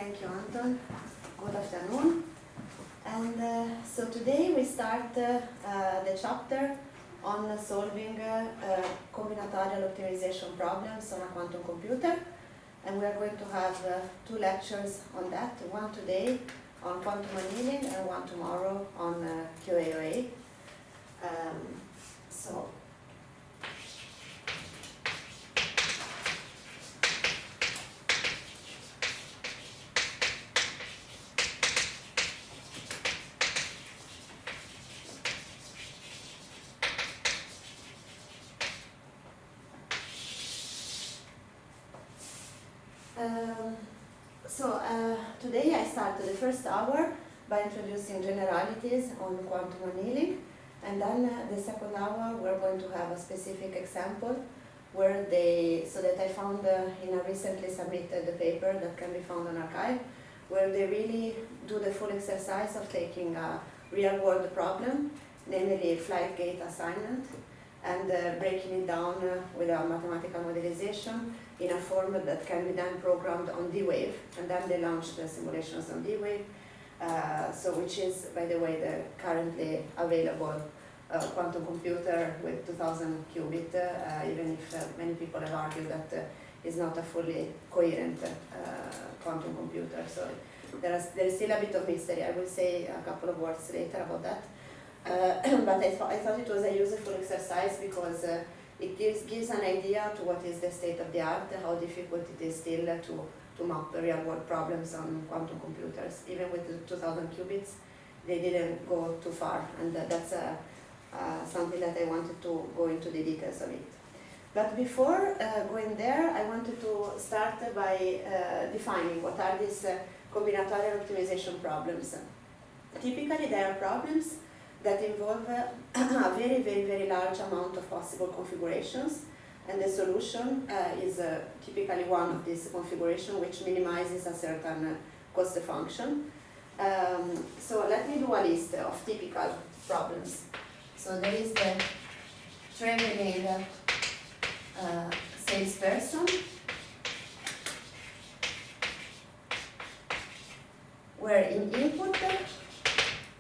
Thank you, Anton. Good afternoon. And so today we start the chapter on solving combinatorial optimization problems on a quantum computer. And we are going to have two lectures on that, one today on quantum annealing and one tomorrow on QAOA. Today I started the first hour by introducing generalities on quantum annealing, and then the second hour we're going to have a specific example so that I found in a recently submitted paper that can be found on arXiv, where they really do the full exercise of taking a real-world problem, namely flight gate assignment, and breaking it down with a mathematical modelization in a format that can be then programmed on D-Wave, and then they launched the simulations on D-Wave, which is, by the way, the currently available quantum computer with 2000 qubit, even if many people have argued that it's not a fully coherent quantum computer. So there is still a bit of mystery. I will say a couple of words later about that. But I thought it was a useful exercise because it gives an idea to what is the state of the art, how difficult it is still to map real-world problems on quantum computers. Even with the 2000 qubits, they didn't go too far, and that's something that I wanted to go into the details of it. But before going there, I wanted to start by defining what are these combinatorial optimization problems. Typically, they are problems that involve a very, very, very large amount of possible configurations, and the solution is typically one of these configurations which minimizes a certain cost function. So let me do a list of typical problems. So there is the traveling salesperson, where in input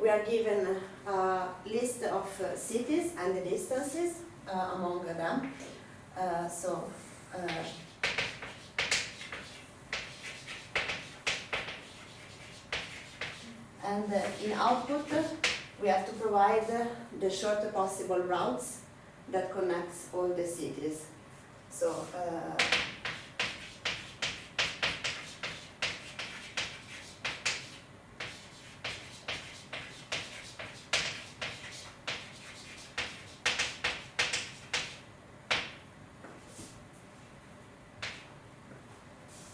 we are given a list of cities and the distances among them. And in output, we have to provide the shortest possible routes that connects all the cities. So,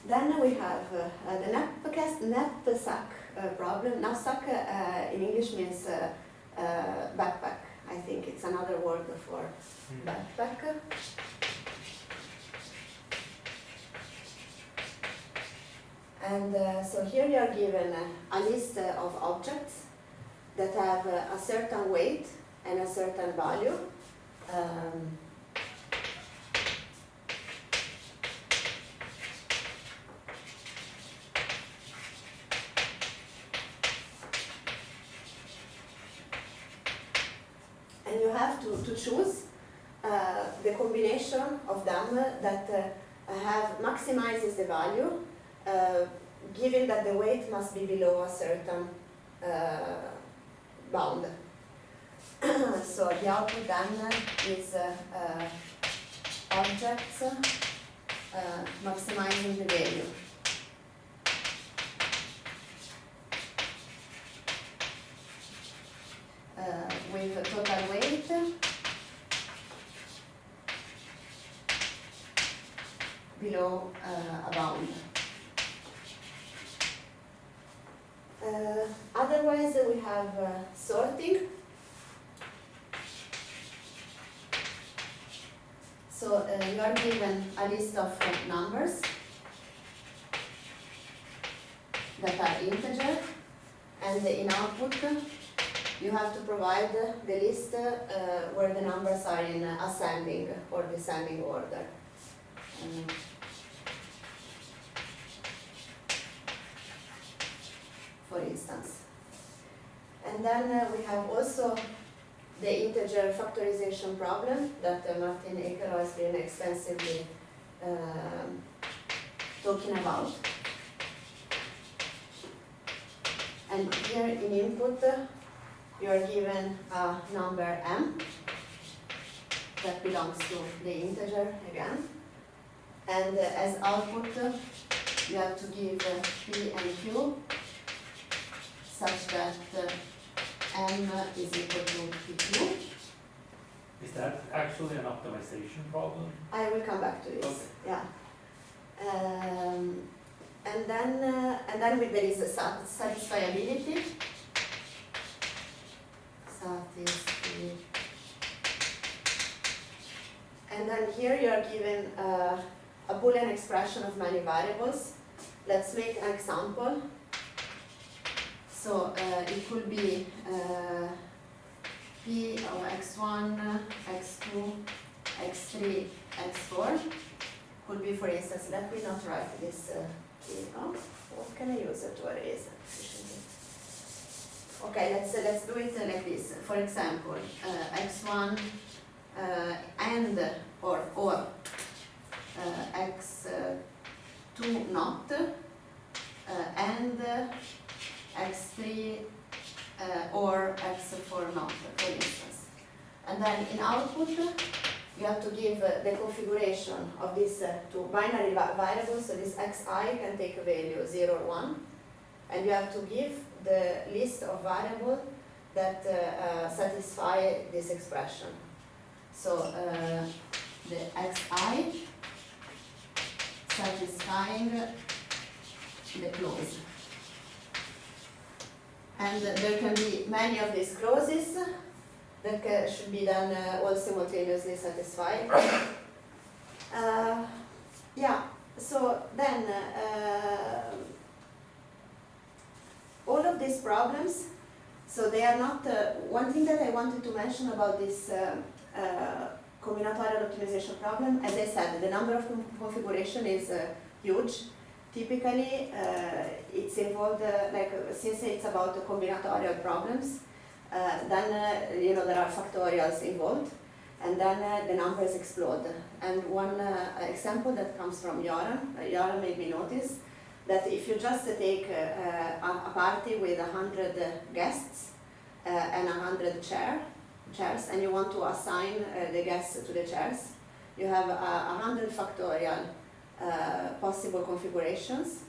then we have the knapsack problem. Knapsack in English means backpack. I think it's another word for backpack. And so here you are given a list of objects that have a certain weight and a certain value. And you have to choose the combination of them that maximizes the value, given that the weight must be below a certain bound. So the output then is objects maximizing the value. With a total weight below a bound. Otherwise, we have sorting. So you are given a list of numbers that are integer, and in output you have to provide the list where the numbers are in ascending or descending order. for instance. And then we have also the integer factorization problem that Martin Eker has been extensively talking about. And here in input, you are given a number m that belongs to the integer again. And as output, you have to give p and q such that m is equal to pq. Is that actually an optimization problem? I will come back to this. Okay. Yeah. And then there is a satisfiability. And then here you are given a Boolean expression of many variables. Let's make an example. So it could be p of x1, x2, x3, x4. Could be, for instance, let me not write this here. Oh, what can I use it to erase efficiently? Okay, let's do it like this. For example, x1 and or x2 not and x3 or x4 not, for instance. And then in output, you have to give the configuration of these two binary variables. So this xi can take a value 0 or 1. And you have to give the list of variables that satisfy this expression. So the xi satisfying the clause. And there can be many of these clauses that should be then all simultaneously satisfied. Yeah, so then all of these problems, so they are not, one thing that I wanted to mention about this combinatorial optimization problem, as I said, the number of configuration is huge. Typically, it's involved, since it's about the combinatorial problems, then there are factorials involved, and then the numbers explode. And one example that comes from Joran made me notice that if you just take a party with 100 guests and 100 chairs, and you want to assign the guests to the chairs, you have 100 factorial possible configurations,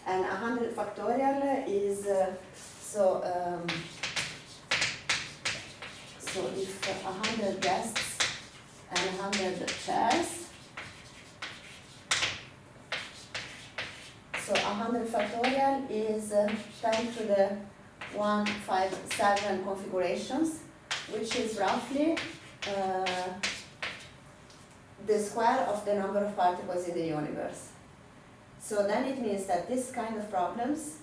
and 100 factorial is so if 100 guests and 100 chairs, so 100 factorial is 10 to the 157 configurations, which is roughly the square of the number of particles in the universe. So then it means that this kind of problems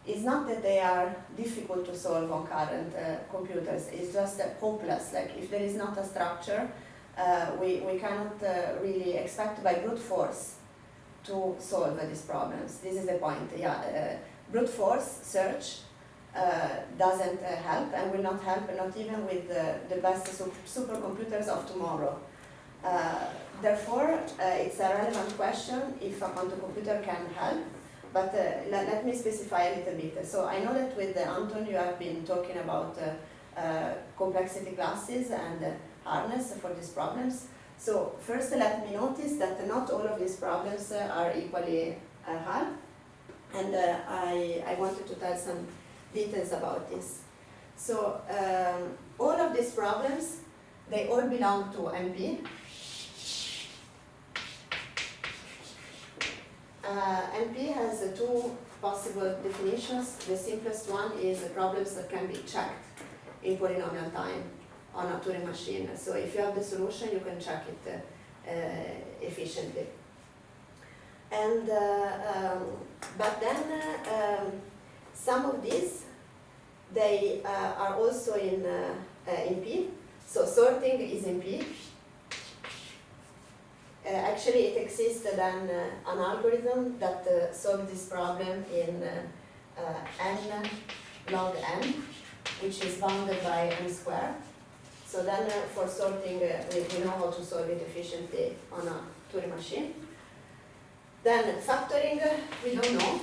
is not that they are difficult to solve on current computers, it's just hopeless. Like if there is not a structure, we cannot really expect by brute force to solve these problems. This is the point. Yeah, brute force search doesn't help and will not help, not even with the best supercomputers of tomorrow. Therefore, it's a relevant question if a quantum computer can help, but let me specify a little bit. So I know that with Anton you have been talking about complexity classes and hardness for these problems. So first let me notice that not all of these problems are equally hard, and I wanted to tell some details about this. So all of these problems, they all belong to NP. NP has two possible definitions. The simplest one is problems that can be checked in polynomial time on a Turing machine. So if you have the solution, you can check it efficiently. And but then some of these, they are also in P. So sorting is in P. Actually, it exists then an algorithm that solves this problem in n log n, which is bounded by n squared. So then for sorting, we know how to solve it efficiently on a Turing machine. Then factoring, we don't know.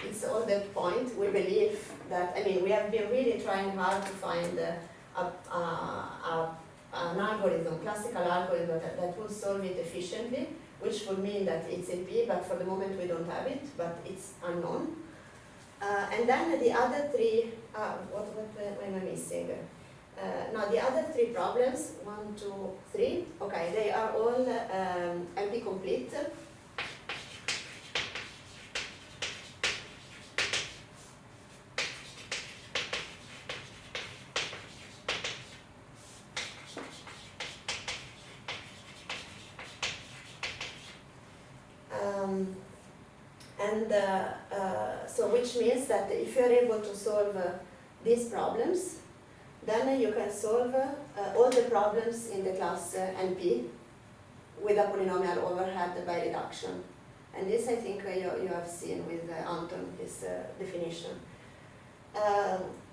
It's all the point. We believe that, we have been really trying hard to find an algorithm, classical algorithm that will solve it efficiently, which would mean that it's in P, but for the moment we don't have it, but it's unknown. And then the other three, what am I missing? Now the other three problems, 1, 2, 3, okay, they are all NP complete. So which means that if you're able to solve these problems, then you can solve all the problems in the class NP with a polynomial overhead by reduction. And this I think you have seen with Anton, this definition.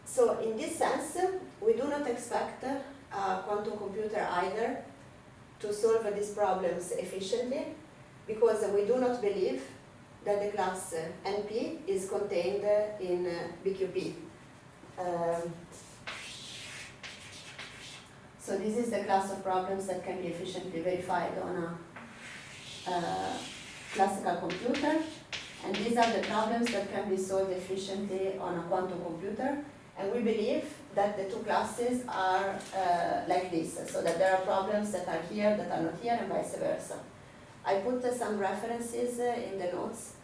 So in this sense, we do not expect a quantum computer either to solve these problems efficiently, because we do not believe that the class NP is contained in BQP. So this is the class of problems that can be efficiently verified on a classical computer, and these are the problems that can be solved efficiently on a quantum computer. And we believe that the two classes are like this, so that there are problems that are here that are not here, and vice versa. I put some references in the notes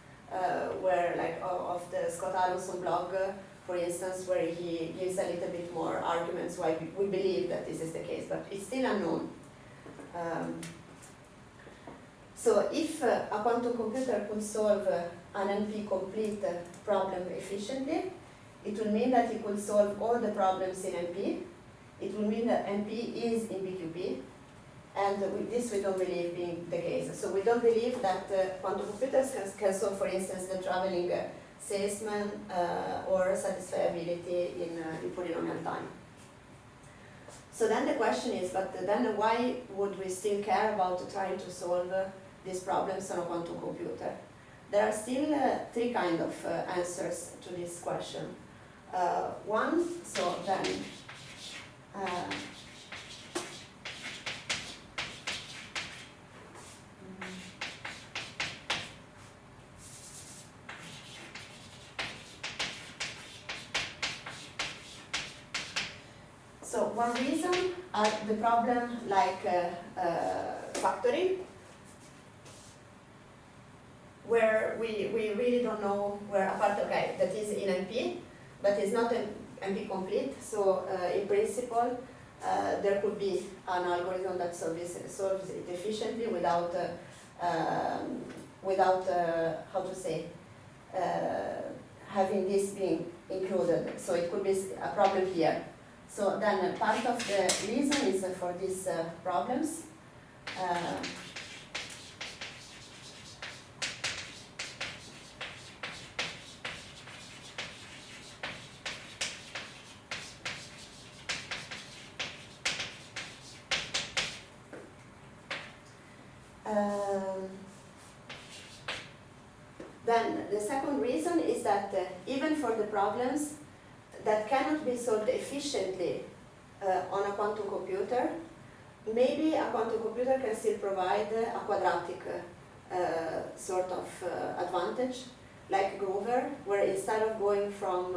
where, like, of the Scott Alonso blog, for instance, where he gives a little bit more arguments why we believe that this is the case, but it's still unknown. So if a quantum computer could solve an NP complete problem efficiently, it will mean that it could solve all the problems in NP. It will mean that NP is in BQP. And this we don't believe being the case. So we don't believe that quantum computers can solve, for instance, the traveling salesman or satisfiability in polynomial time. So then the question is, but then why would we still care about trying to solve these problems on a quantum computer? There are still three kinds of answers to this question. One, so then so one reason are the problem like factoring, where we really don't know where a part, okay, that is in NP, but it's not an NP complete. So in principle, there could be an algorithm that solves it efficiently without how to say, having this being included. So it could be a problem here. So then part of the reason is for these problems. Then the second reason is that even for the problems that cannot be solved efficiently on a quantum computer, maybe a quantum computer can still provide a quadratic sort of advantage, like Grover, where instead of going from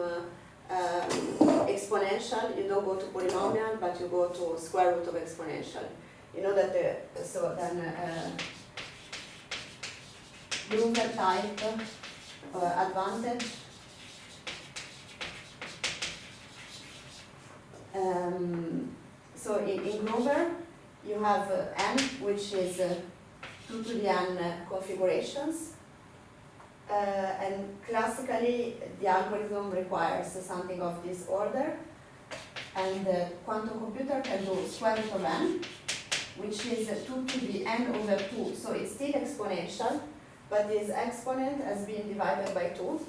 exponential, you don't go to polynomial, but you go to square root of exponential. You know that so then Grover type advantage. So in Grover, you have n, which is 2 to the n configurations. And classically, the algorithm requires something of this order. And the quantum computer can do square root of n, which is 2 to the n over 2. So it's still exponential, but this exponent has been divided by 2.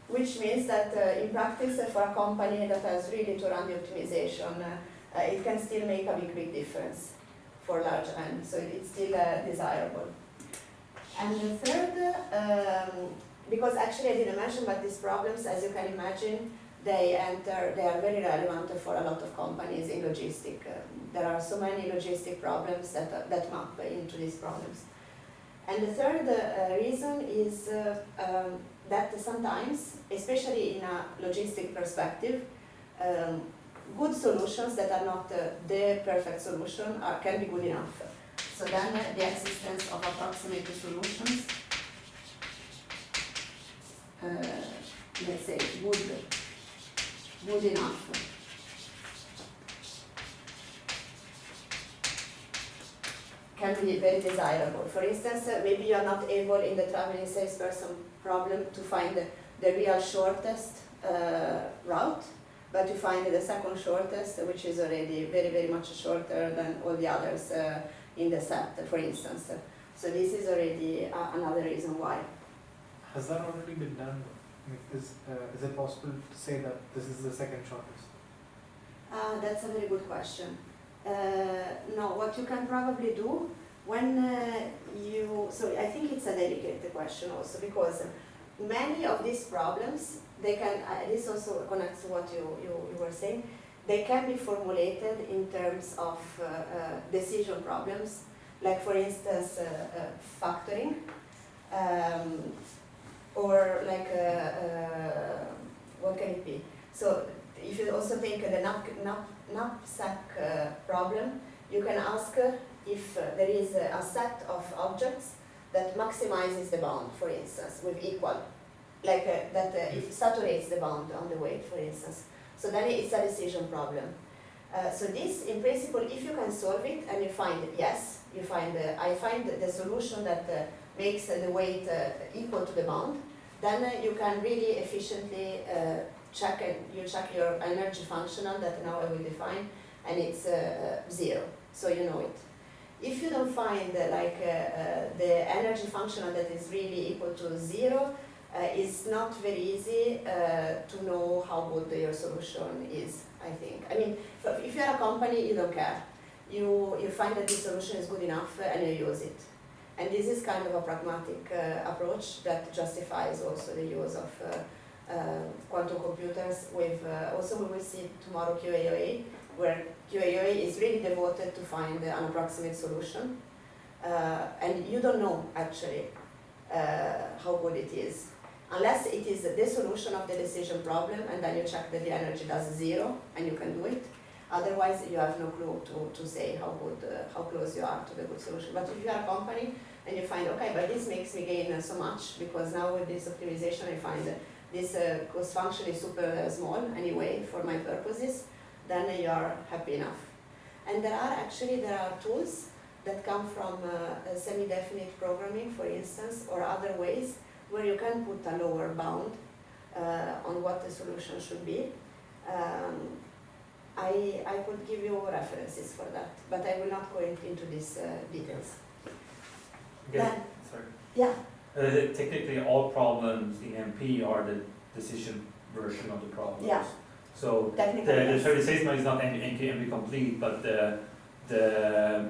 which means that in practice for a company that has really to run the optimization, it can still make a big difference for large N, so it's still desirable. And the third, because actually I didn't mention, but these problems, as you can imagine, they are very relevant for a lot of companies in logistics. There are so many logistic problems that map into these problems. And the third reason is that sometimes, especially in a logistic perspective, good solutions that are not the perfect solution can be good enough. So then the existence of approximate solutions, let's say good enough, can be very desirable. For instance, maybe you are not able in the traveling salesperson problem to find the real shortest route, but you find the second shortest, which is already very much shorter than all the others in the set, for instance. So this is already another reason why. Has that already been done? Is it possible to say that this is the second shortest? That's a very good question. No, what you can probably do when so I think it's a delicate question also, because many of these problems, they can, this also connects to what you were saying, they can be formulated in terms of decision problems, like for instance factoring, or like what can it be? So if you also think the knapsack problem, you can ask if there is a set of objects that maximizes the bound, for instance, with equal, like that it saturates the bound on the weight, for instance. So then it's a decision problem. So this, in principle, if you can solve it and you find yes, you find I find the solution that makes the weight equal to the bound, then you can really efficiently check your energy functional that now I will define, and it's 0, so you know it. If you don't find the energy functional that is really equal to 0, it's not very easy to know how good your solution is, I think. I mean, if you are a company, you don't care. You find that this solution is good enough and you use it. And this is kind of a pragmatic approach that justifies also the use of quantum computers with, also we will see tomorrow QAOA, where QAOA is really devoted to find an approximate solution. And you don't know actually how good it is, unless it is the solution of the decision problem and then you check that the energy does 0 and you can do it. Otherwise you have no clue to say how good, how close you are to the good solution. But if you are a company and you find, okay, but this makes me gain so much because now with this optimization I find this cost function is super small anyway for my purposes, then you are happy enough. And there are tools that come from semi-definite programming, for instance, or other ways where you can put a lower bound on what the solution should be. I could give you references for that, but I will not go into these details. Again, sorry. Yeah. Technically, all problems in MP are the decision version of the problem. Yeah. So the factorization is not MP complete, but the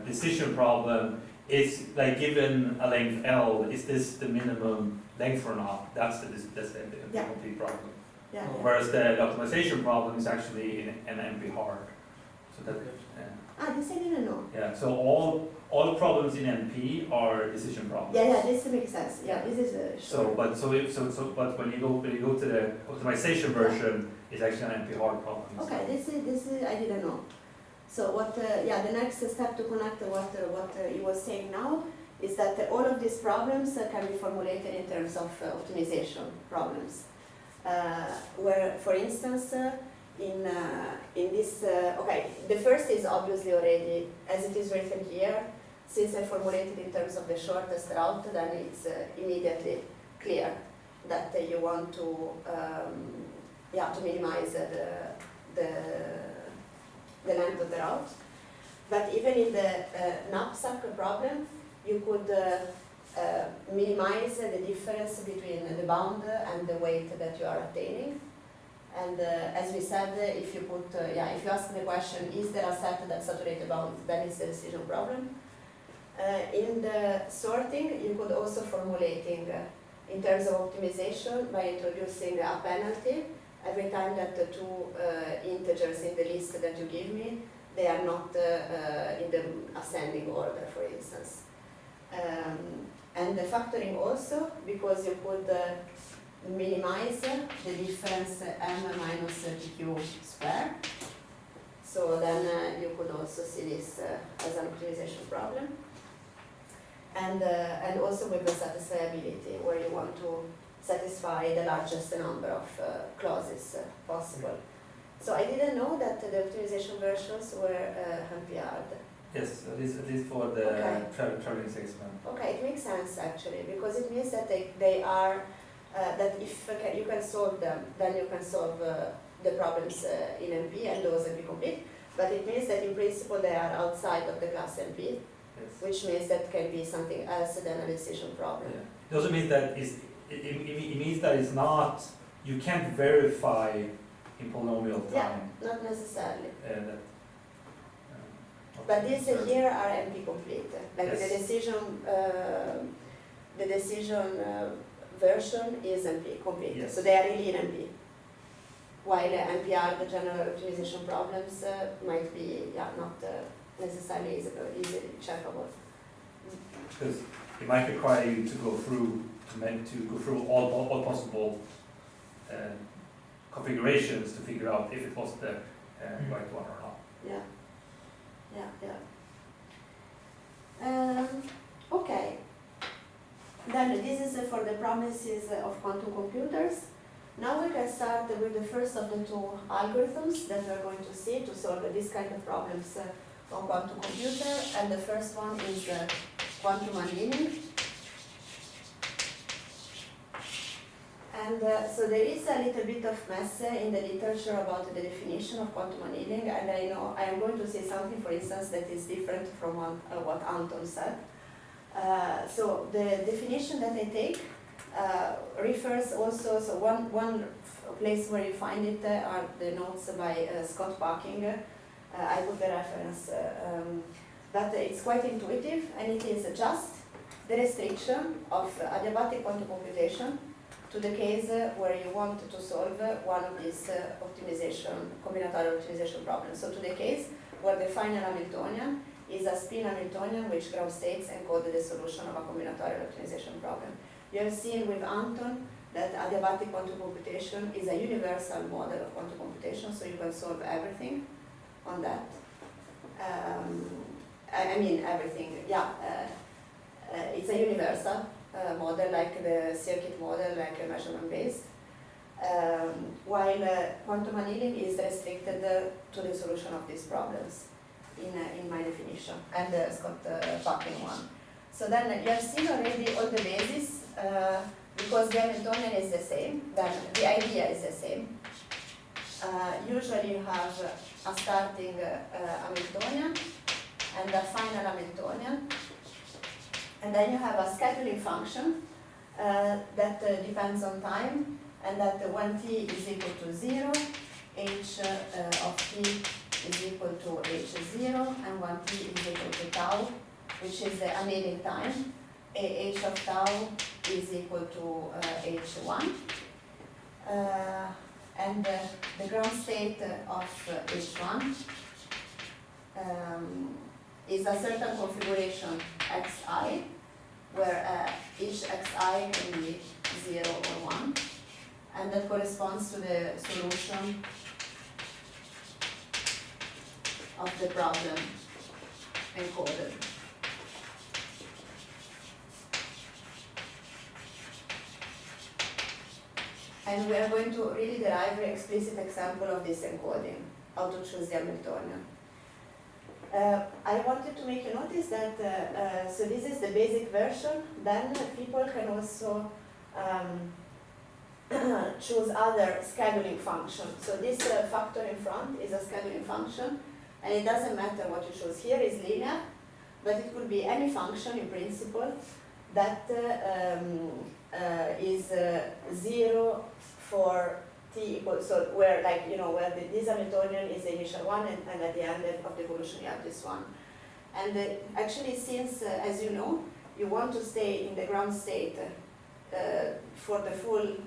decision problem is like given a length L, is this the minimum length or not? That's the complete problem. Yeah. Whereas the optimization problem is actually an MP hard. So that, this I didn't know. yeah. So all problems in MP are decision problems. Yeah, this makes sense. Yeah, this is a sure. But when you go to the optimization version, it's actually an MP hard problem. Okay, this is I didn't know. So what? The next step to connect what you were saying now is that all of these problems can be formulated in terms of optimization problems. Where, for instance, in this, the first is obviously already, as it is written here, since I formulated in terms of the shortest route, then it's immediately clear that you want to minimize the length of the route. But even in the knapsack problem, you could minimize the difference between the bound and the weight that you are attaining. And as we said, if you put, if you ask the question, is there a set that saturates the bound, then it's the decision problem. In the sorting, you could also formulating in terms of optimization by introducing a penalty every time that the two integers in the list that you give me, they are not in the ascending order, for instance. And the factoring also, because you could minimize the difference m minus pq square. So then you could also see this as an optimization problem. And also with the satisfiability, where you want to satisfy the largest number of clauses possible. So I didn't know that the optimization versions were NPR'd. Yes, at least for the traveling salesman. Okay, it makes sense actually, because it means that they are, that if you can solve them, then you can solve the problems in NP and those NP complete. But it means that in principle they are outside of the class NP. Yes. Which means that can be something else than a decision problem. Yeah. It also means that it means that it's not, you can't verify in polynomial time. Yeah, not necessarily. But these here are NP complete. Like yes. The decision version is NP complete. Yes. So they are really in NP. While NPR, the general optimization problems, might be not necessarily easily checkable. Because it might require you to go through all possible configurations to figure out if it was the right one or not. Yeah. Okay. Then this is for the promises of quantum computers. Now we can start with the first of the two algorithms that we are going to see to solve this kind of problems on quantum computer, and the first one is quantum annealing. And so there is a little bit of mess in the literature about the definition of quantum annealing, and I know I am going to say something, for instance, that is different from what Anton said. So the definition that I take refers also, so one place where you find it are the notes by Scott Parking. I put the reference, but it's quite intuitive, and it is just the restriction of adiabatic quantum computation to the case where you want to solve one of these combinatorial optimization problems. So to the case where the final Hamiltonian is a spin Hamiltonian which ground states encode the solution of a combinatorial optimization problem. You have seen with Anton that adiabatic quantum computation is a universal model of quantum computation, so you can solve everything on that. I mean everything, it's a universal model, like the circuit model, like a measurement based, while quantum annealing is restricted to the solution of these problems in my definition, and the Scott Parking one. So then you have seen already all the bases, because the Hamiltonian is the same, then the idea is the same. Usually you have a starting Hamiltonian and a final Hamiltonian, and then you have a scheduling function that depends on time, and that when t is equal to 0, h of t is equal to h0, and when t is equal to tau, which is the annealing time, h of tau is equal to h1. And the ground state of h1 is a certain configuration xi, where each xi can be 0 or 1, and that corresponds to the solution of the problem encoded. And we are going to really derive an explicit example of this encoding, how to choose the Hamiltonian. I wanted to make you notice that, so this is the basic version, then people can also choose other scheduling functions. So this factor in front is a scheduling function, and it doesn't matter what you choose. Here is linear, but it could be any function in principle, that is 0 for t equals, so where like, where this Hamiltonian is the initial one and at the end of the evolution you have this one. And actually since, as you know, you want to stay in the ground state for the full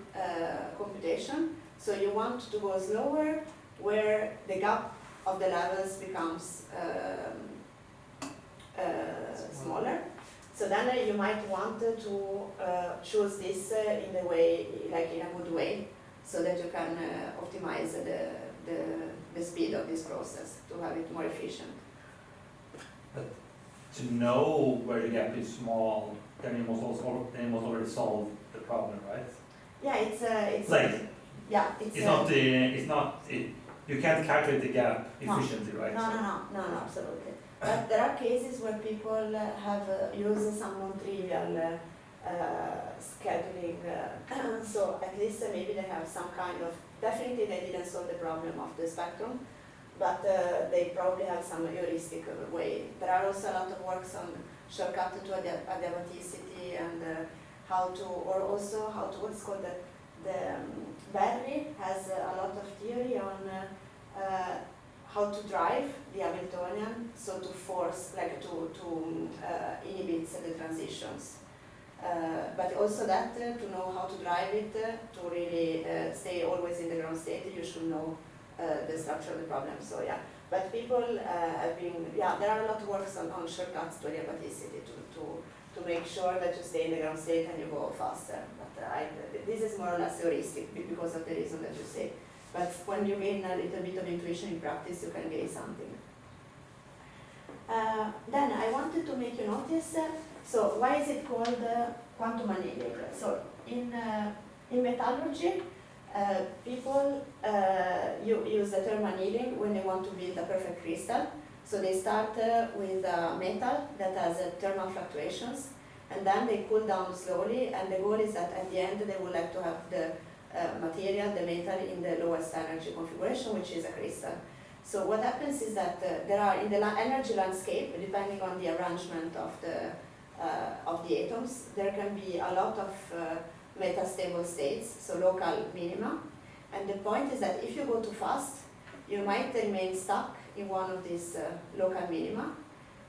computation, so you want to go slower where the gap of the levels becomes smaller. So then you might want to choose this in the way, like in a good way, so that you can optimize the speed of this process to have it more efficient. But to know where the gap is small, then you must already solve the problem, right? Yeah, it's like yeah, you can't calculate the gap efficiently, right? No, absolutely. But there are cases where people have used some non-trivial scheduling, so at least maybe they have some kind of, definitely they didn't solve the problem of the spectrum, but they probably have some heuristic way. There are also a lot of works on shortcut to adiabaticity and how to, or also how to, what's called the Berry has a lot of theory on how to drive the Hamiltonian, so to force, like to inhibit the transitions. But also that to know how to drive it, to really stay always in the ground state, you should know the structure of the problem. So yeah, but people have been, there are a lot of works on shortcuts to adiabaticity to make sure that you stay in the ground state and you go faster. But this is more or less heuristic because of the reason that you say. But when you gain a little bit of intuition in practice, you can gain something. Then I wanted to make you notice, so why is it called quantum annealing? So in metallurgy, people use the term annealing when they want to build a perfect crystal. So they start with a metal that has thermal fluctuations, and then they cool down slowly, and the goal is that at the end they would like to have the material, the metal, in the lowest energy configuration, which is a crystal. So what happens is that there are, in the energy landscape, depending on the arrangement of the atoms, there can be a lot of metastable states, so local minima. And the point is that if you go too fast, you might remain stuck in one of these local minima,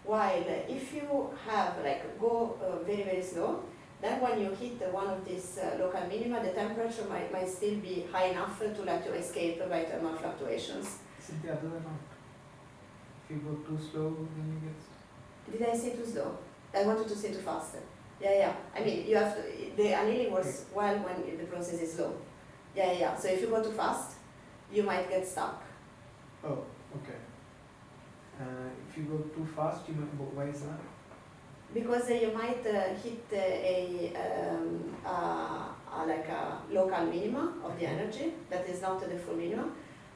while if you have, go very, very slow, then when you hit one of these local minima, the temperature might still be high enough to let you escape by thermal fluctuations. Is it the other way around? If you go too slow, then you get... Did I say too slow? I wanted to say too fast. Yeah. I mean, you have to, the annealing works well when the process is slow. Yeah. So if you go too fast, you might get stuck. Oh, okay. If you go too fast, you might, why is that? Because you might hit like a local minima of the energy that is not the full minima,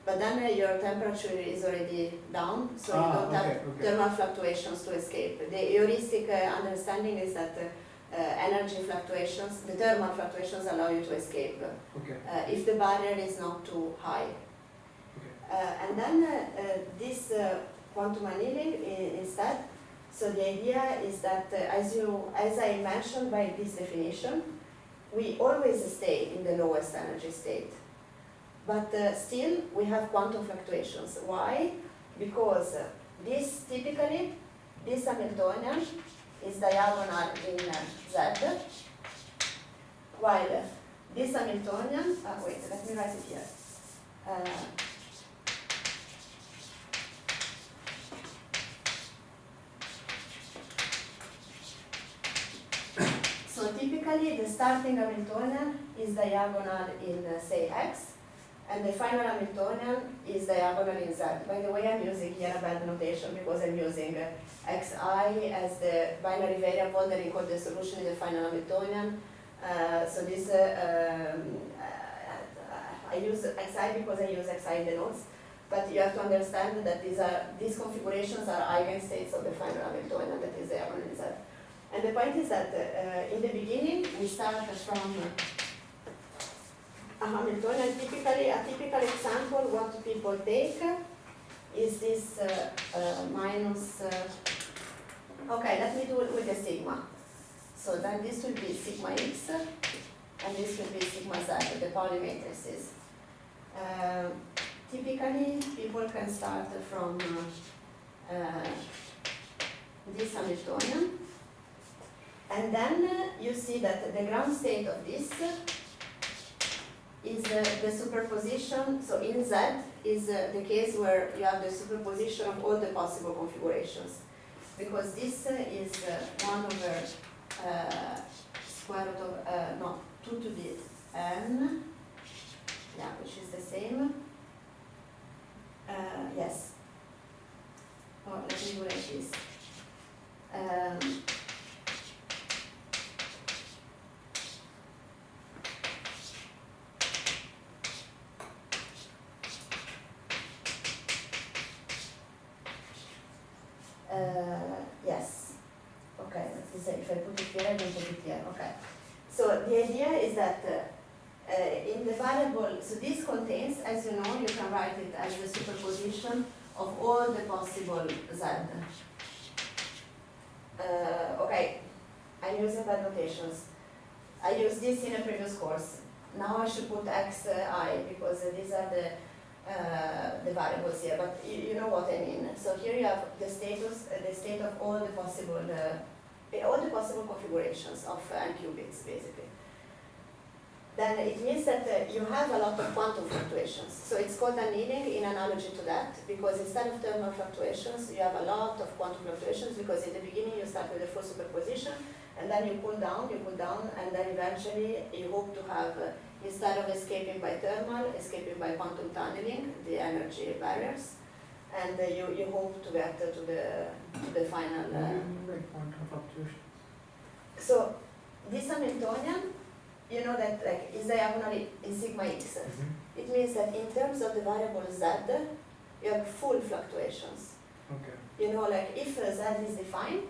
but then your temperature is already down, so you don't have thermal fluctuations to escape. The heuristic understanding is that energy fluctuations, the thermal fluctuations allow you to escape if the barrier is not too high. And then this quantum annealing instead, so the idea is that as I mentioned by this definition, we always stay in the lowest energy state. But still we have quantum fluctuations. Why? Because typically, this Hamiltonian is diagonal in Z, while this Hamiltonian, wait, let me write it here. So typically the starting Hamiltonian is diagonal in say X, and the final Hamiltonian is diagonal in Z. By the way, I'm using here a bad notation because I'm using xi as the binary variable that encodes the solution in the final Hamiltonian. So this, I use xi because I use xi in the notes, but you have to understand that these configurations are eigenstates of the final Hamiltonian that is diagonal in Z. And the point is that in the beginning we start from a Hamiltonian. Typically, a typical example, what people take is this minus, okay, let me do it with the sigma. So then this will be sigma x, and this will be sigma z, the Pauli matrices. Typically, people can start from this Hamiltonian, and then you see that the ground state of this is the superposition. So in Z is the case where you have the superposition of all the possible configurations, because this is 1 over square root of, no, 2 to the n, yeah, which is the same. Yes. Or let me do like this. Yes. Okay, let me say, if I put it here, I don't put it here. Okay. So the idea is that in the variable, so this contains, as you know, you can write it as the superposition of all the possible z. Okay, I'm using bad notations. I used this in a previous course. Now I should put xi because these are the variables here, but you know what I mean. So here you have the status, the state of all the possible configurations of n qubits, basically. Then it means that you have a lot of quantum fluctuations. So it's called annealing in analogy to that, because instead of thermal fluctuations, you have a lot of quantum fluctuations, because in the beginning you start with a full superposition, and then you cool down, and then eventually you hope to have, instead of escaping by thermal, escaping by quantum tunneling, the energy barriers, and you hope to get to the final. Like quantum fluctuations. So this Hamiltonian, you know that like is diagonally in sigma x. It means that in terms of the variable z, you have full fluctuations. Okay. You know, like if z is defined,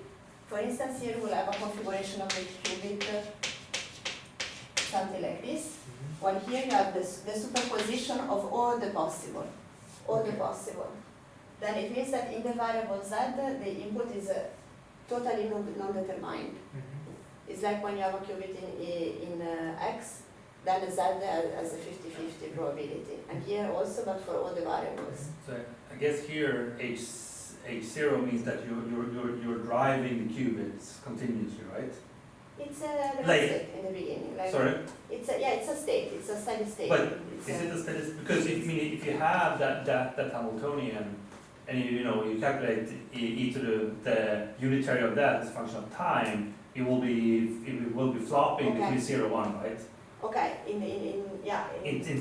for instance, here we'll have a configuration of the qubit, something like this. While here you have the superposition of all the possible, Then it means that in the variable z, the input is totally non-determined. It's like when you have a qubit in X, then Z has a 50-50 probability. And here also, but for all the variables. So I guess here H0 means that you're driving the qubits continuously, right? It's a state in the beginning. Like sorry? It's a state. It's a steady state. But is it a steady? Because if you have that Hamiltonian, and you calculate e to the unitary of that as a function of time, it will be flopping between 0 and 1, right? Okay. In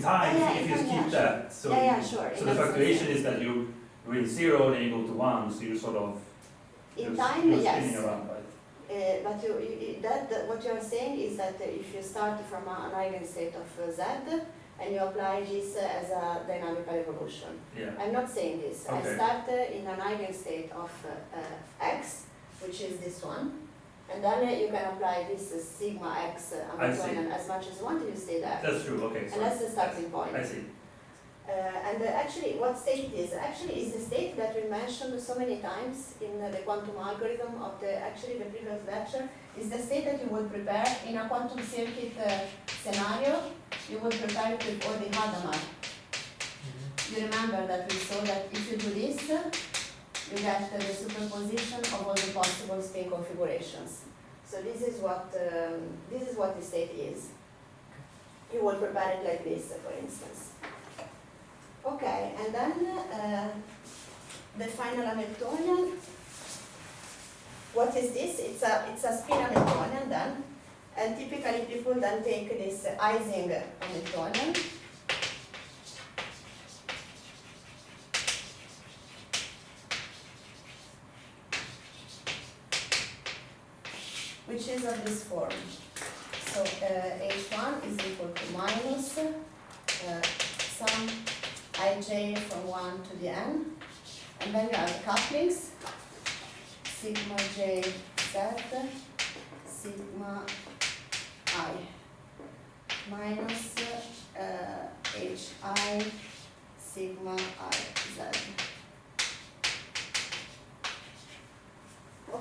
time, yeah, if you just keep that, so sure. So the fluctuation is that you're in 0, then you go to 1, so you're sort of in time, you're yes. spinning around, right? But what you are saying is that if you start from an eigenstate of Z and you apply this as a dynamical evolution. Yeah. I'm not saying this. Okay. I start in an eigenstate of X, which is this one, and then you can apply this sigma X Hamiltonian as much as you want, and you stay there. That's true. Okay. And that's the starting point. I see. And actually, what state it is? Actually, is the state that we mentioned so many times in the quantum algorithm of the previous lecture, is the state that you would prepare in a quantum circuit scenario. You would prepare it with all the Hadamard. You remember that we saw that if you do this, you get the superposition of all the possible spin configurations. So this is what the state is. You would prepare it like this, for instance. Okay, and then the final Hamiltonian. What is this? It's a spin Hamiltonian then, and typically people then take this Ising Hamiltonian, which is of this form. So H1 is equal to minus some ij from 1 to the n, and then you have couplings, sigma j z, sigma I, minus hi, sigma I z.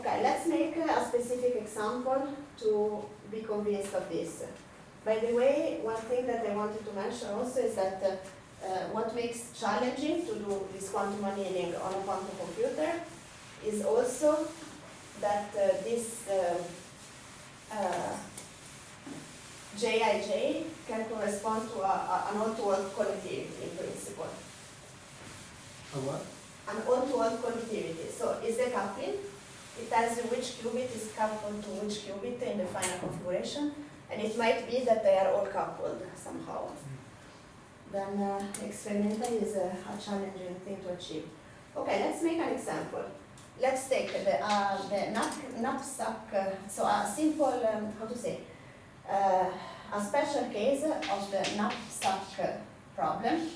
Okay, let's make a specific example to be convinced of this. By the way, one thing that I wanted to mention also is that what makes challenging to do this quantum annealing on a quantum computer is also that this Jij can correspond to an all-to-all connectivity in principle. A what? An all-to-all connectivity. So is the coupling. It tells you which qubit is coupled to which qubit in the final configuration, and it might be that they are all coupled somehow. Then experimentally is a challenging thing to achieve. Okay, let's make an example. Let's take the knapsack, so a simple, how to say, a special case of the knapsack problem.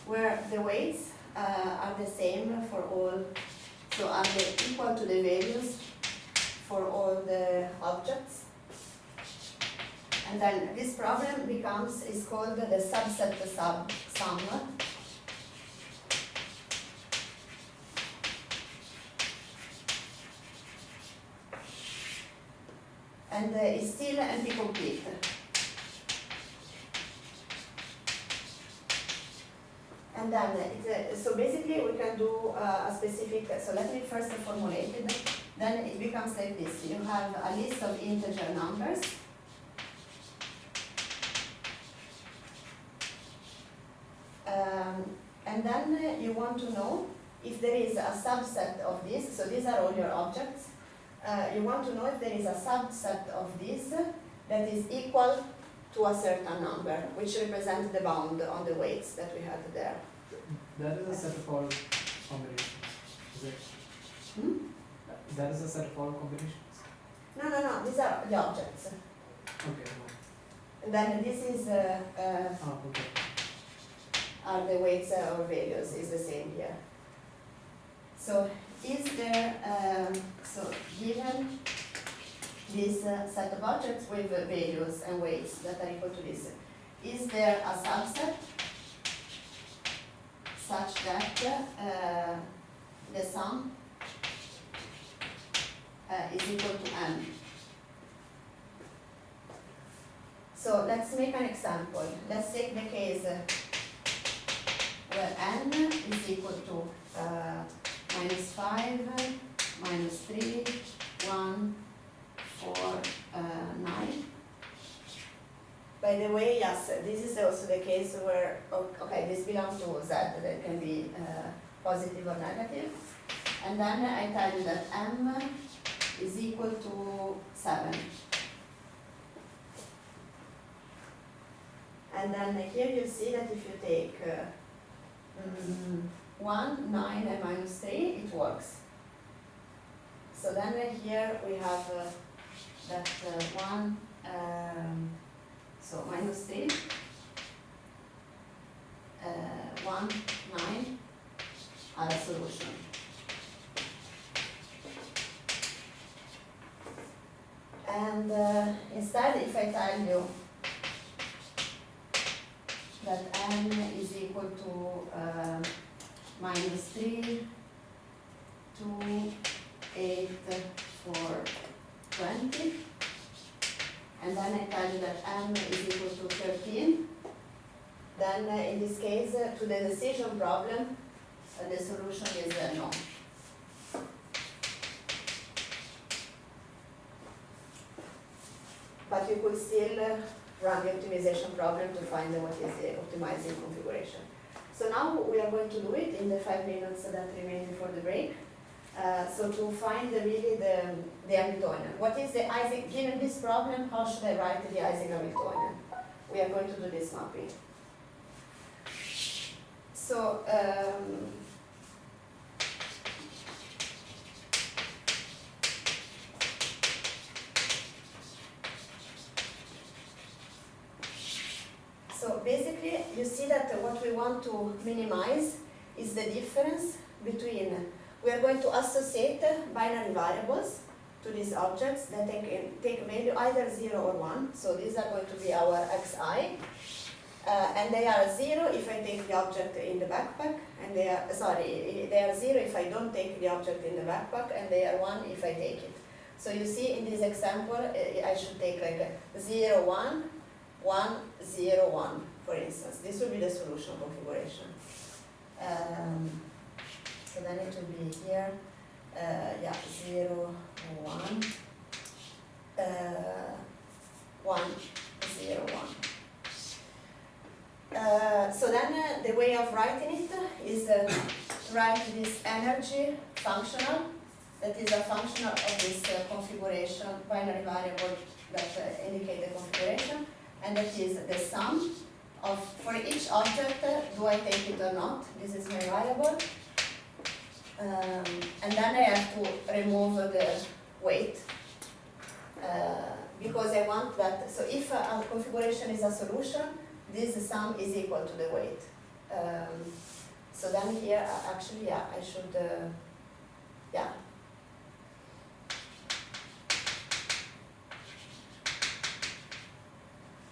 Where the weights are the same for all, so are they equal to the values for all the objects. And then this problem is called the subset sum. And it's still NP-complete. And then, so basically we can do a specific, so let me first formulate it, then it becomes like this. You have a list of integer numbers, and then you want to know if there is a subset of this, so these are all your objects, you want to know if there is a subset of this that is equal to a certain number, which represents the bound on the weights that we had there. That is a set of all combinations, is it? Hmm? That is a set of all combinations? No, these are the objects. Okay. And then this is, Okay. are the weights or values, is the same here. So is there, so given this set of objects with values and weights that are equal to this, is there a subset such that the sum is equal to n? So let's make an example. Let's take the case where n is equal to -5, -3, 1, 4, 9. By the way, yes, this is also the case where, okay, this belongs to Z, that can be positive or negative. And then I tell you that M is equal to 7. And then here you see that if you take 1, 9, and -3, it works. So then here we have that 1, so -3, 1, 9 are a solution. And instead, if I tell you that n is equal to -3, 2, 8, 4, 20, and then I tell you that m is equal to 13, then in this case, to the decision problem, the solution is no. But you could still run the optimization problem to find what is the optimizing configuration. So now we are going to do it in the 5 minutes that remain before the break. So to find really the Hamiltonian. What is the Ising, given this problem, how should I write the Ising Hamiltonian? We are going to do this mapping. So, so basically, you see that what we want to minimize is the difference between, we are going to associate binary variables to these objects that take value either 0 or 1. So these are going to be our xi. And they are 0 if I take the object in the backpack, and they are, sorry, they are 0 if I don't take the object in the backpack, and they are 1 if I take it. So you see in this example, I should take like a 0, 1, 1, 0, 1, for instance. This will be the solution configuration. So then it will be here, yeah, 0, 1, 1, 0, 1. So then the way of writing it is write this energy functional, that is a function of this configuration, binary variable that indicate the configuration, and that is the sum of, for each object, do I take it or not? This is my variable. And then I have to remove the weight, because I want that, so if a configuration is a solution, this sum is equal to the weight. So then here, actually, yeah, I should, yeah.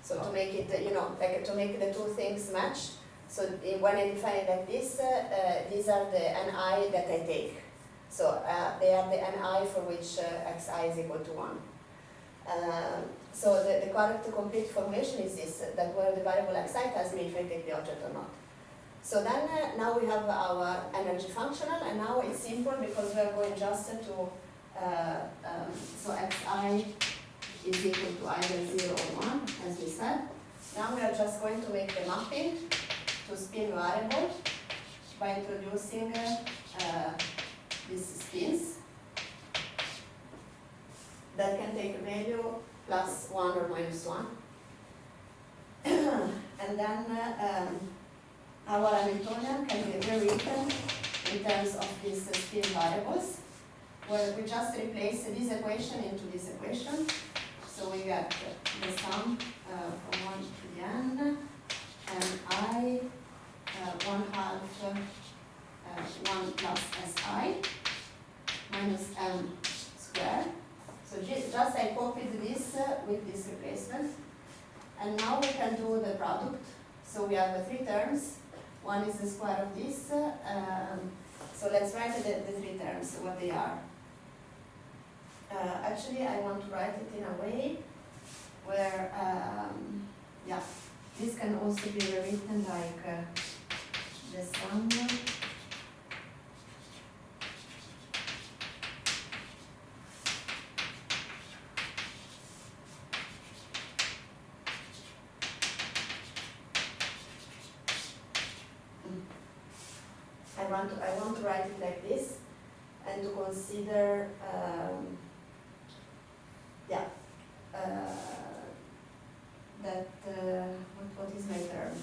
So to make it, you know, like to make the two things match. So when I define it like this, these are the Ni that I take. So they are the Ni for which xi is equal to 1. So the correct complete formulation is this, that where the variable xi tells me if I take the object or not. So then now we have our energy functional, and now it's simple because we are going just to, so xi is equal to either 0 or 1, as we said. Now we are just going to make the mapping to spin variable by introducing these spins that can take a value plus 1 or minus 1. And then our Hamiltonian can be rewritten in terms of these spin variables, where we just replace this equation into this equation. So we get the sum from 1 to the n, and I 1/2 1 plus si minus m squared. So just I copied this with this replacement, and now we can do the product. So we have 3 terms. One is the square of this. So let's write the 3 terms, what they are. Actually, I want to write it in a way where, yeah, this can also be rewritten like the sum I want to write it like this, and to consider, yeah, that, what is my term?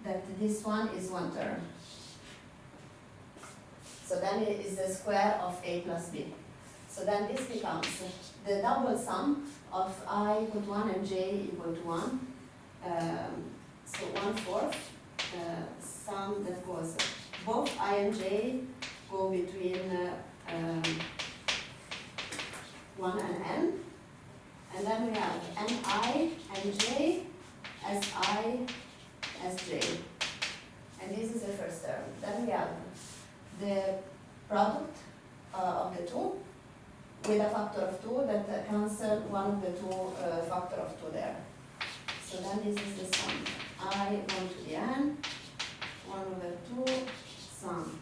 That this one is 1 term. So then it is the square of a plus b. So then this becomes the double sum of I equal to 1 and j equal to 1. So 1/4 sum that goes, both I and j go between 1 and n. And then we have ni and j as I as j. And this is the first term. Then we have the product of the two with a factor of 2 that cancel one of the two factor of 2 there. So then this is the sum. I 1 to the n, 1 over 2, sum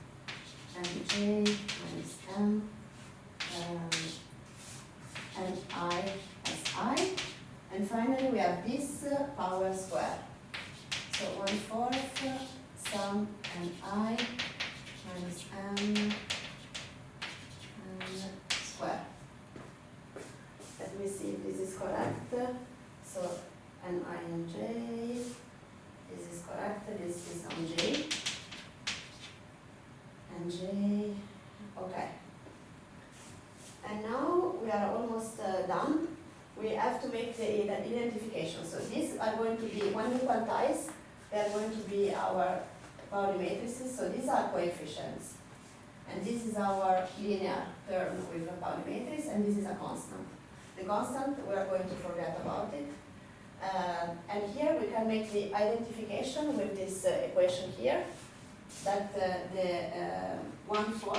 nj minus m, and I as I. And finally we have this power square. So 1/4 sum ni minus m square. Let me see if this is correct. So ni and j, this is correct, this is on j. And j, okay. And now we are almost done. We have to make the identification. So these are going to be, when we quantize, they are going to be our Pauli matrices. So these are coefficients. And this is our linear term with a Pauli matrix, and this is a constant. The constant, we are going to forget about it. And here we can make the identification with this equation here, that the 1/4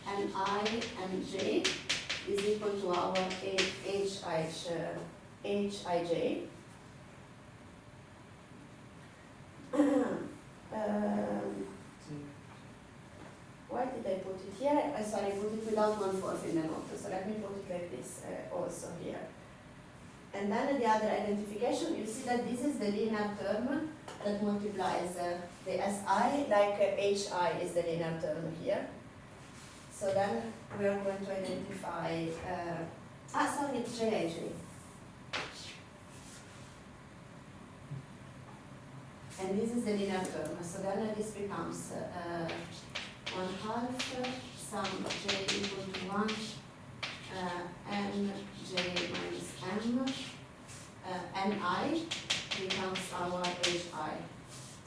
and I and j is equal to our hij. Why did I put it here? Sorry, I put it without 1/4 in the note, so let me put it like this also here. And then the other identification, you see that this is the linear term that multiplies the SI, like HI is the linear term here. So then we are going to identify, sorry, it's JIJ. And this is the linear term, so then this becomes 1/2 sum j equal to 1 n j minus m ni becomes our hi.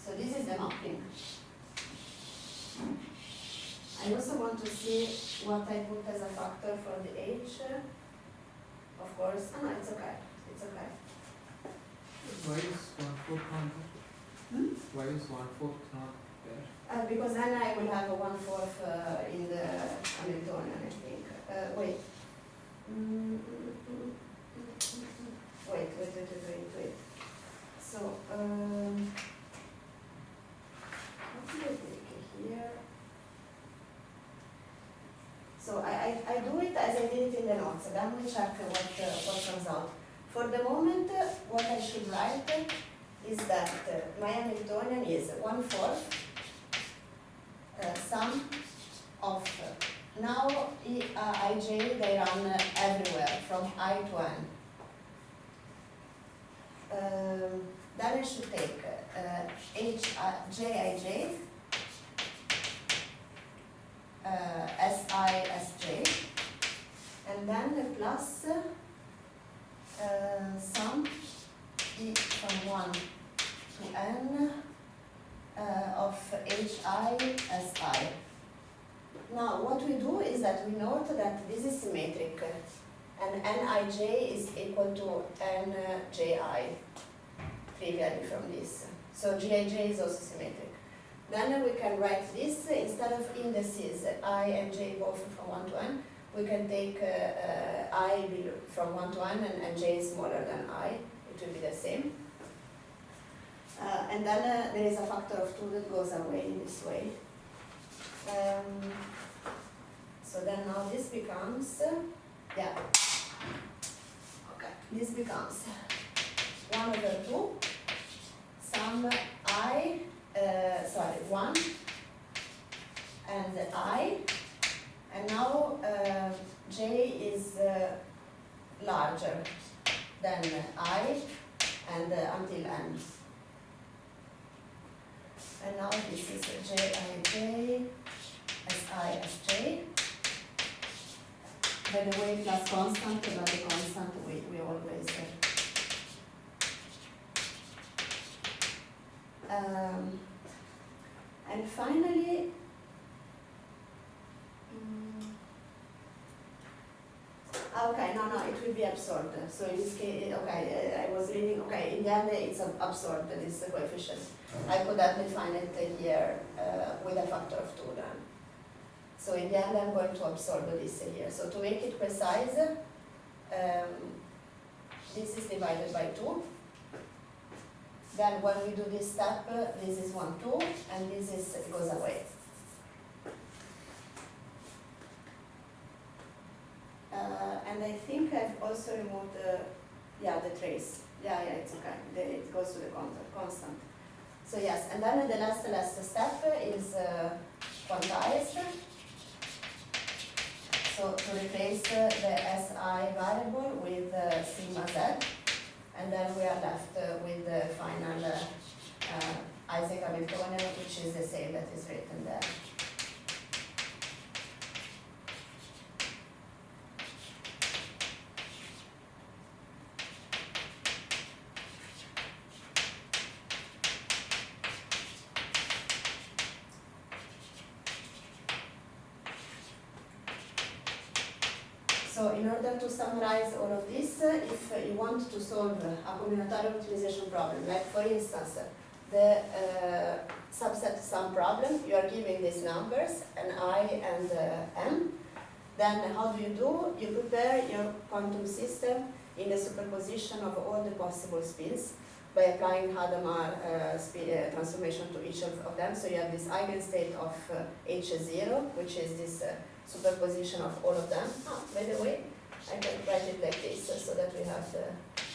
So this is the mapping. I also want to see what I put as a factor for the h. Of course, no, it's okay. It's okay. Why is 1/4 not there? Why is 1/4 not there? Because then I will have a 1/4 in the Hamiltonian, I think. Wait. Wait. So, what do I take here? So I do it as I did it in the notes, then we check what comes out. For the moment, what I should write is that my Hamiltonian is 1/4 sum of, now ij, they run everywhere, from I to n. Then I should take jij, si, sj, and then plus sum e from 1 to n of hi, si. Now what we do is that we note that this is symmetric, and nij is equal to nji, trivially from this. So gij is also symmetric. Then we can write this, instead of indices I and j both from 1 to n, we can take I from 1 to n and j is smaller than I, it will be the same. And then there is a factor of 2 that goes away in this way. So then now this becomes, this becomes 1/2 sum I, 1 and I, and now j is larger than I and until n. And now this is jij, si, sj. By the way, plus constant, but the constant we always and finally, okay, no, it will be absorbed. So in this case, okay, I was reading, okay, in the end it's absorbed, this coefficient. I could have defined it here with a factor of 2 then. So in the end I'm going to absorb this here. So to make it precise, this is divided by 2. Then when we do this step, this is 1, 2, and this goes away. And I think I've also removed the trace. Yeah, it's okay. It goes to the constant. So yes, and then the last step is quantized. So to replace the SI variable with sigma z, and then we are left with the final Isaac Hamiltonian, which is the same that is written there. So in order to summarize all of this, if you want to solve a combinatorial optimization problem, like for instance, the subset sum problem, you are giving these numbers, an I and M, then how do? You prepare your quantum system in the superposition of all the possible spins by applying Hadamard transformation to each of them. So you have this eigenstate of H0, which is this superposition of all of them. By the way, I can write it like this so that we have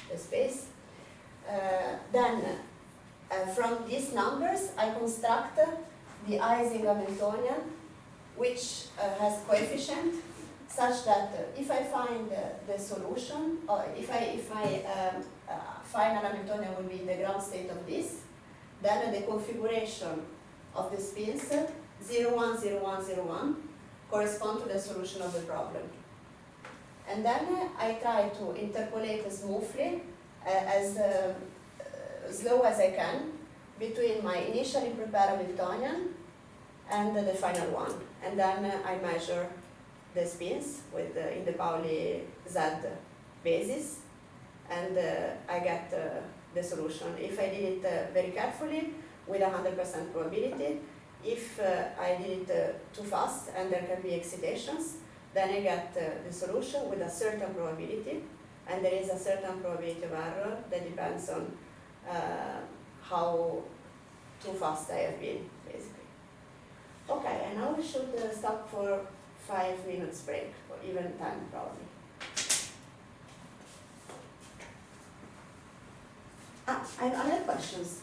the space. Then, from these numbers, I construct the Ising Hamiltonian, which has coefficient such that if I find the solution, or if I find an Hamiltonian will be in the ground state of this, then the configuration of the spins 0, 1, 0, 1, 0, 1 correspond to the solution of the problem. And then I try to interpolate smoothly, as slow as I can, between my initially prepared Hamiltonian and the final one. And then I measure the spins with in the Pauli Z basis, and I get the solution. If I did it very carefully, with 100% probability, if I did it too fast and there can be excitations, then I get the solution with a certain probability, and there is a certain probability of error that depends on how too fast I have been, basically. Okay, and now we should stop for 5 minutes break, or even 10 probably. I have other questions.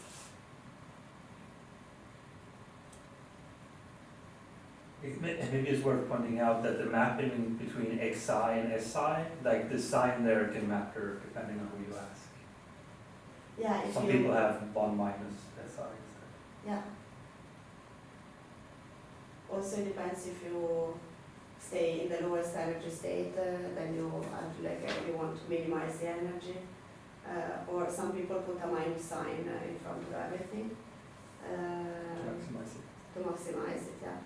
Maybe it's worth pointing out that the mapping between xi and si, like the sign there can matter depending on who you ask. Yeah, if Some you, people have 1 minus si. yeah. Also, it depends if you stay in the lowest energy state, then you have you want to minimize the energy, or some people put a minus sign in front of everything To maximize it. to maximize it. Yeah.